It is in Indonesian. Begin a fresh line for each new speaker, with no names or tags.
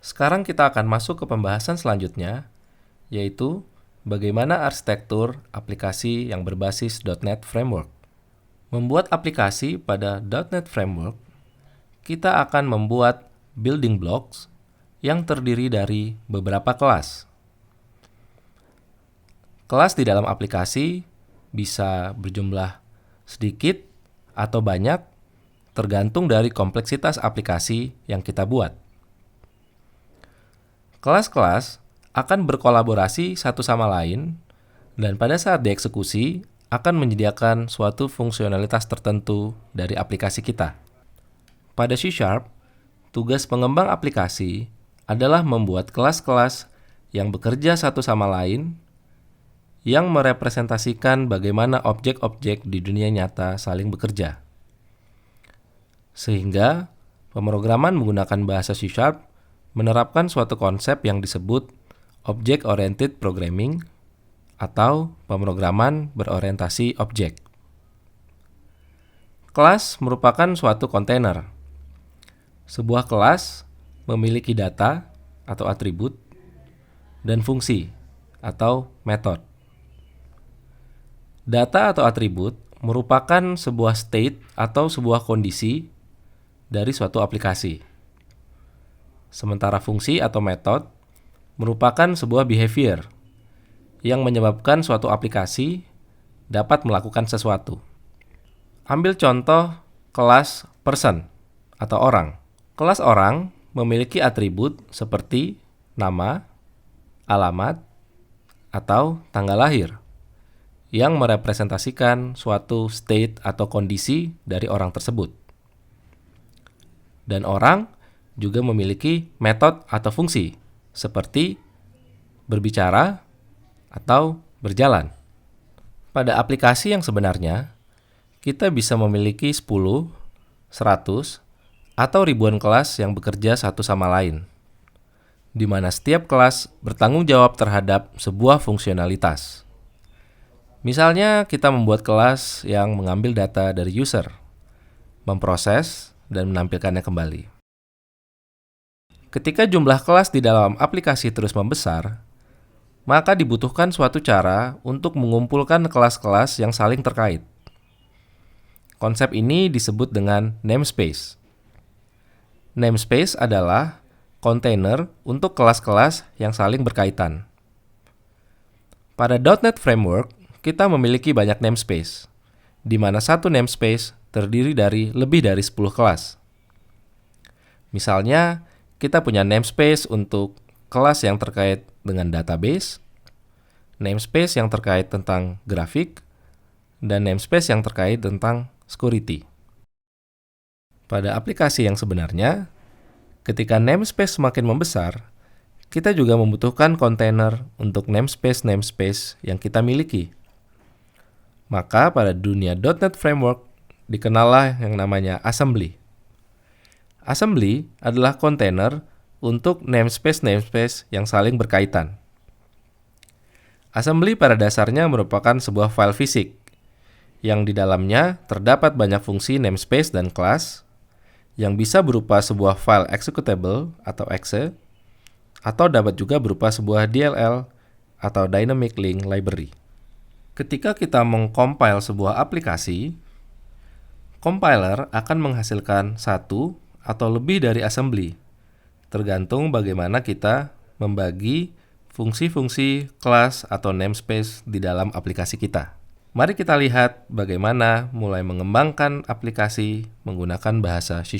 Sekarang kita akan masuk ke pembahasan selanjutnya, yaitu bagaimana arsitektur aplikasi yang berbasis .NET Framework. Membuat aplikasi pada .NET Framework, kita akan membuat building blocks yang terdiri dari beberapa kelas. Kelas di dalam aplikasi bisa berjumlah sedikit atau banyak, tergantung dari kompleksitas aplikasi yang kita buat. Kelas-kelas akan berkolaborasi satu sama lain, dan pada saat dieksekusi akan menyediakan suatu fungsionalitas tertentu dari aplikasi kita. Pada C#, tugas pengembang aplikasi adalah membuat kelas-kelas yang bekerja satu sama lain, yang merepresentasikan bagaimana objek-objek di dunia nyata saling bekerja. Sehingga, pemrograman menggunakan bahasa C# menerapkan suatu konsep yang disebut Object-Oriented Programming atau pemrograman berorientasi objek. Kelas merupakan suatu kontainer. Sebuah kelas memiliki data atau atribut dan fungsi atau metode. Data atau atribut merupakan sebuah state atau sebuah kondisi dari suatu aplikasi. Sementara fungsi atau metode merupakan sebuah behavior yang menyebabkan suatu aplikasi dapat melakukan sesuatu. Ambil contoh kelas person atau orang. Kelas orang memiliki atribut seperti nama, alamat, atau tanggal lahir, yang merepresentasikan suatu state atau kondisi dari orang tersebut. Dan orang juga memiliki metode atau fungsi, seperti berbicara atau berjalan. Pada aplikasi yang sebenarnya, kita bisa memiliki 10, 100, atau ribuan kelas yang bekerja satu sama lain, di mana setiap kelas bertanggung jawab terhadap sebuah fungsionalitas. Misalnya, kita membuat kelas yang mengambil data dari user, memproses, dan menampilkannya kembali. Ketika jumlah kelas di dalam aplikasi terus membesar, maka dibutuhkan suatu cara untuk mengumpulkan kelas-kelas yang saling terkait. Konsep ini disebut dengan namespace. Namespace adalah kontainer untuk kelas-kelas yang saling berkaitan. Pada .NET Framework, kita memiliki banyak namespace, di mana satu namespace terdiri dari lebih dari 10 kelas. Misalnya, kita punya namespace untuk kelas yang terkait dengan database, namespace yang terkait tentang grafik, dan namespace yang terkait tentang security. Pada aplikasi yang sebenarnya, ketika namespace semakin membesar, kita juga membutuhkan kontainer untuk namespace yang kita miliki. Maka pada dunia .NET Framework dikenallah yang namanya assembly. Assembly adalah kontainer untuk namespace yang saling berkaitan. Assembly pada dasarnya merupakan sebuah file fisik yang di dalamnya terdapat banyak fungsi namespace dan kelas yang bisa berupa sebuah file executable atau exe, atau dapat juga berupa sebuah DLL atau Dynamic Link Library. Ketika kita mengcompile sebuah aplikasi, compiler akan menghasilkan satu atau lebih dari assembly, tergantung bagaimana kita membagi fungsi-fungsi kelas atau namespace di dalam aplikasi kita. Mari kita lihat bagaimana mulai mengembangkan aplikasi menggunakan bahasa C#.